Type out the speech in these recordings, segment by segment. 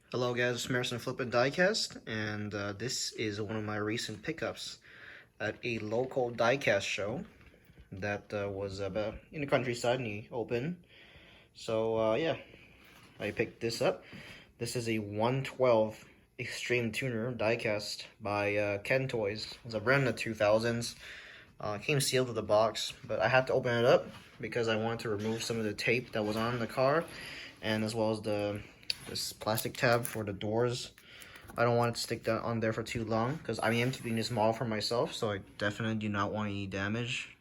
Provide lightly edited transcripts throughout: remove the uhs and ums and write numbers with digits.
Hello guys, it's Marison Flippin Diecast, and this is one of my recent pickups at a local diecast show that was about in the countryside in the open. So yeah, I picked this up. This is a 112 Extreme Tuner diecast by Kentoys. It's a brand in the 2000s. It came sealed with the box, but I had to open it up because I wanted to remove some of the tape that was on the car, and as well as this plastic tab for the doors. I don't want it to stick that on there for too long because I am keeping this model for myself, so I definitely do not want any damage.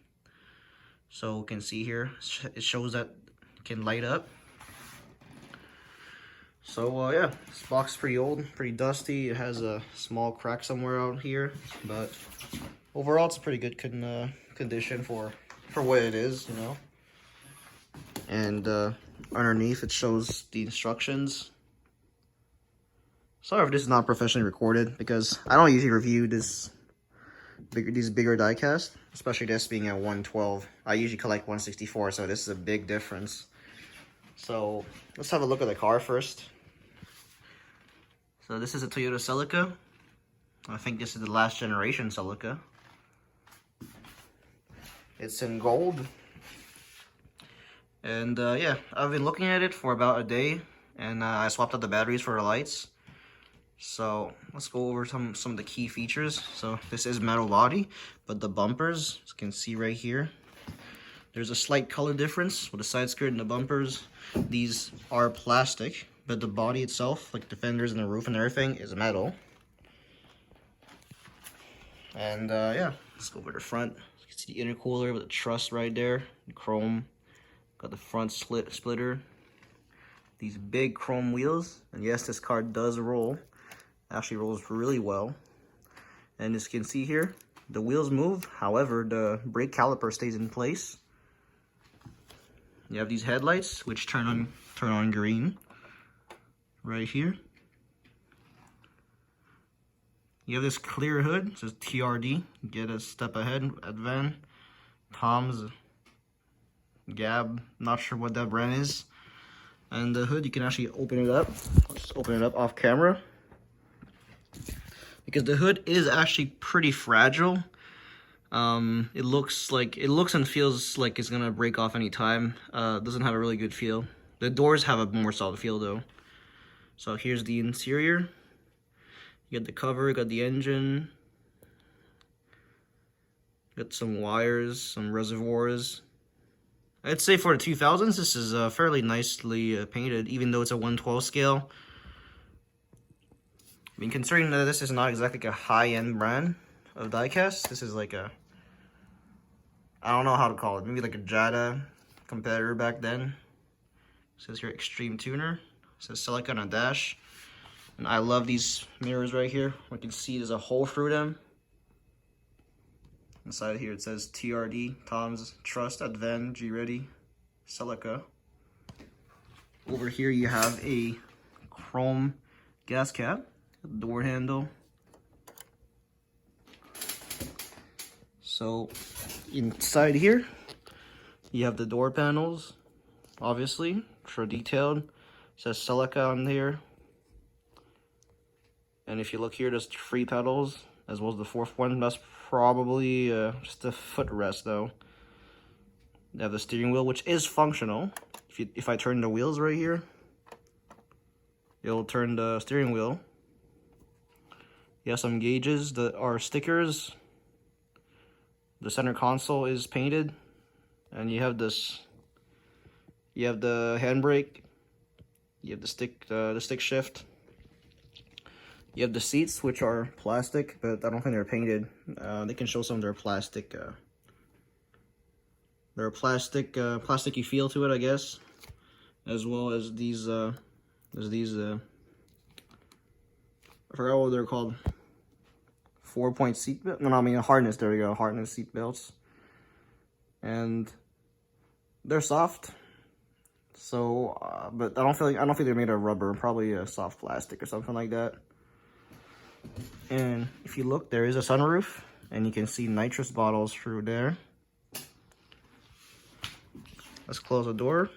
So you can see here, it shows that it can light up. So yeah, this box is pretty old, pretty dusty. It has a small crack somewhere out here, but overall it's a pretty good condition for what it is, you know. And underneath it shows the instructions. Sorry if this is not professionally recorded because I don't usually review these bigger diecast, especially this being at 112. I usually collect 164, so this is a big difference. So let's have a look at the car first. So this is a Toyota Celica. I think this is the last generation Celica. It's in gold. And yeah, I've been looking at it for about a day, and I swapped out the batteries for the lights. So let's go over some of the key features. So this is metal body, but the bumpers, as you can see right here, there's a slight color difference with the side skirt and the bumpers. These are plastic, but the body itself, like the fenders and the roof and everything, is metal. And yeah, let's go over the front. You can see the intercooler with the truss right there, the chrome. Got the front splitter. These big chrome wheels, and yes, this car does roll. Actually rolls really well. And as you can see here, the wheels move, however the brake caliper stays in place. You have these headlights which turn on green right here. You have this clear hood, it says TRD, get a step ahead at Van. Tom's, Gab, not sure what that brand is. And the hood, you can actually open it up. Let's open it up off camera. Because the hood is actually pretty fragile. It looks and feels like it's gonna break off any time. Doesn't have a really good feel. The doors have a more solid feel though. So here's the interior. You got the cover, you got the engine. Got some wires, some reservoirs. I'd say for the 2000s, this is fairly nicely painted, even though it's a 112 scale. I mean, considering that this is not exactly a high-end brand of diecast, this is like a, I don't know how to call it, maybe like a Jada competitor back then. It says here Extreme Tuner. It says Celica on a dash. And I love these mirrors right here. You can see there's a hole through them. Inside here it says TRD, Tom's Trust, Advan, G-Ready, Celica. Over here you have a chrome gas cap, door handle. So inside here you have the door panels, obviously, for detailed. It says Celica on here. And if you look here, there's 3 pedals, as well as the 4th one. That's probably just a footrest though. They have the steering wheel, which is functional. If I turn the wheels right here, it'll turn the steering wheel. You have some gauges that are stickers. The center console is painted, and you have this. You have the handbrake. You have the stick shift. You have the seats, which are plastic, but I don't think they're painted. They can show some of their plastic. They're plasticky feel to it, I guess. As well as these. There's these. I forgot what they're called. 4-point seat belt. No, I mean a harness. There we go. Harness seat belts. And they're soft. So, but I don't think they're made of rubber. Probably a soft plastic or something like that. And if you look, there is a sunroof, and you can see nitrous bottles through there. Let's close the door.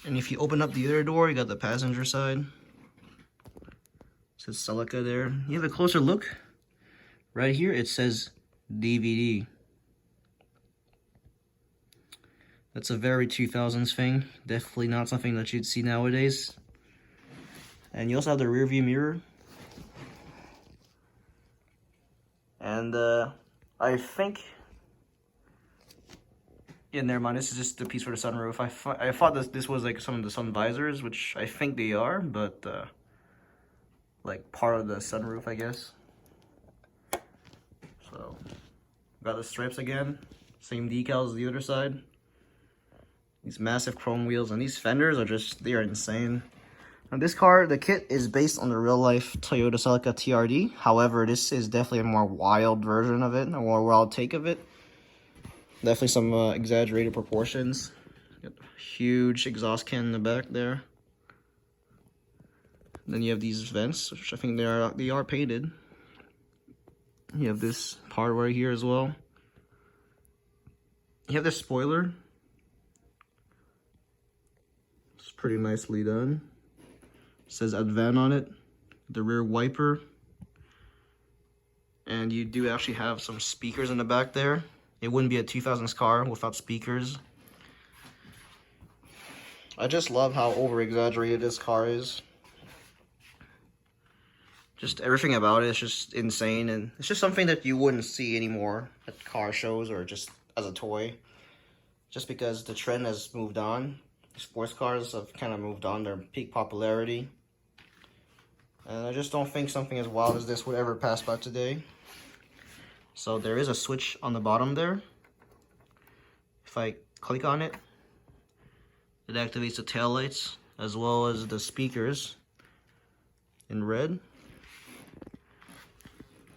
And if you open up the other door, you got the passenger side. It says Celica there. You have a closer look. Right here, it says DVD. That's a very 2000s thing. Definitely not something that you'd see nowadays. And you also have the rear view mirror. And I think... Yeah, never mind. This is just the piece for the sunroof. I thought this was like some of the sun visors, which I think they are, but like part of the sunroof, I guess. So, got the stripes again. Same decals as the other side. These massive chrome wheels, and these fenders are just, they are insane. Now this car, the kit is based on the real-life Toyota Celica TRD. However, this is definitely a more wild version of it, a more wild take of it. Definitely some exaggerated proportions. Got a huge exhaust can in the back there. Then you have these vents, which I think they are painted. You have this part right here as well. You have this spoiler. It's pretty nicely done. It says Advan on it. The rear wiper. And you do actually have some speakers in the back there. It wouldn't be a 2000s car without speakers. I just love how over-exaggerated this car is. Just everything about it is just insane, and it's just something that you wouldn't see anymore at car shows or just as a toy. Just because the trend has moved on. Sports cars have kind of moved on their peak popularity. And I just don't think something as wild as this would ever pass by today. So there is a switch on the bottom there. If I click on it, it activates the taillights as well as the speakers in red.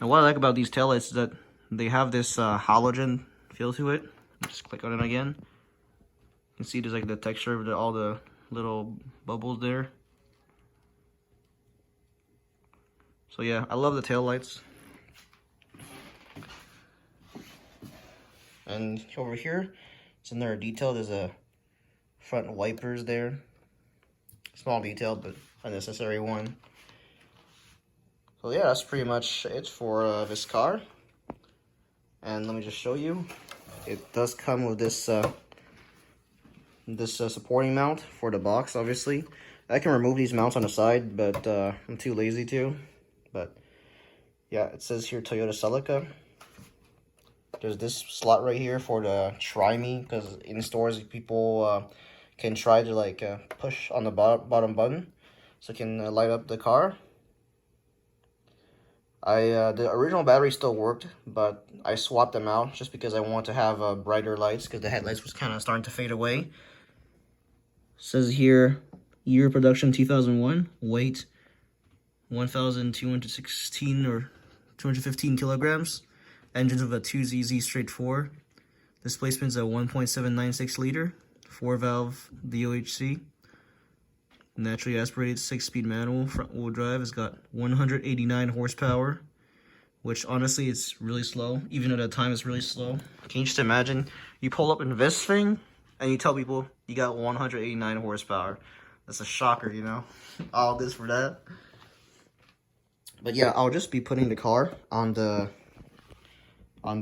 And what I like about these taillights is that they have this halogen feel to it. Just click on it again. You can see there's like the texture of all the little bubbles there. So yeah, I love the taillights. And over here, it's another detail. There's a front wipers there. Small detail, but unnecessary one. So yeah, that's pretty much it for this car. And let me just show you. It does come with this supporting mount for the box, obviously. I can remove these mounts on the side, but I'm too lazy to. But yeah, it says here Toyota Celica. There's this slot right here for the try me, because in stores people can try to like push on the bottom button so it can light up the car. The original battery still worked, but I swapped them out just because I want to have brighter lights, because the headlights was kind of starting to fade away. It says here, year of production 2001, weight 1,216 or 215 kilograms. Engines of a 2ZZ straight 4. Displacement's a 1.796 liter, 4-valve DOHC. Naturally aspirated 6-speed manual, front-wheel drive. It's got 189 horsepower, which honestly it's really slow. Even at that time, it's really slow. Can you just imagine? You pull up in this thing, and you tell people you got 189 horsepower. That's a shocker, you know? All this for that. But yeah, I'll just be putting the car on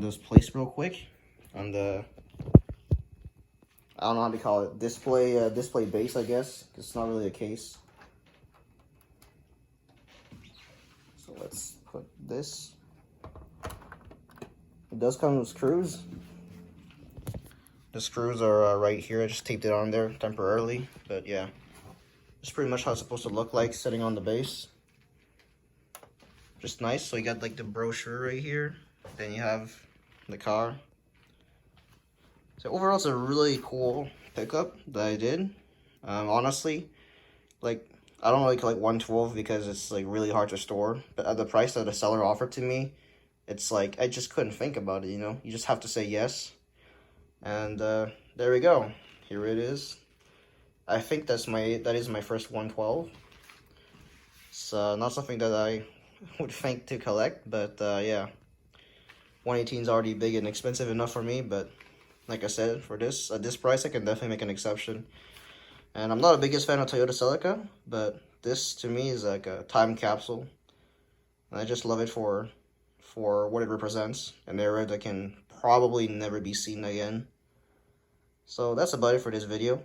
this place real quick. On the, I don't know how to call it, display base, I guess. It's not really a case. So let's put this. It does come with screws. The screws are right here. I just taped it on there temporarily. But yeah, it's pretty much how it's supposed to look like sitting on the base. Just nice. So you got like the brochure right here. Then you have the car. So overall, it's a really cool pickup that I did. Honestly, like I don't like 112 because it's like really hard to store. But at the price that the seller offered to me, it's like I just couldn't think about it. You know, you just have to say yes. And there we go. Here it is. I think that is my first 112. It's not something that I would think to collect, but yeah. 118 is already big and expensive enough for me, but like I said, for this at this price, I can definitely make an exception. And I'm not the biggest fan of Toyota Celica, but this to me is like a time capsule. And I just love it for what it represents, an era that can probably never be seen again. So that's about it for this video.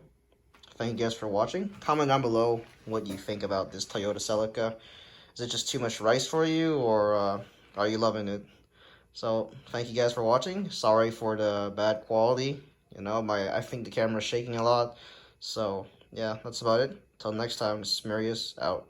Thank you guys for watching. Comment down below what you think about this Toyota Celica. Is it just too much rice for you, or are you loving it? So thank you guys for watching. Sorry for the bad quality. You know, I think the camera's shaking a lot. So yeah, that's about it. Till next time, this is Marius out.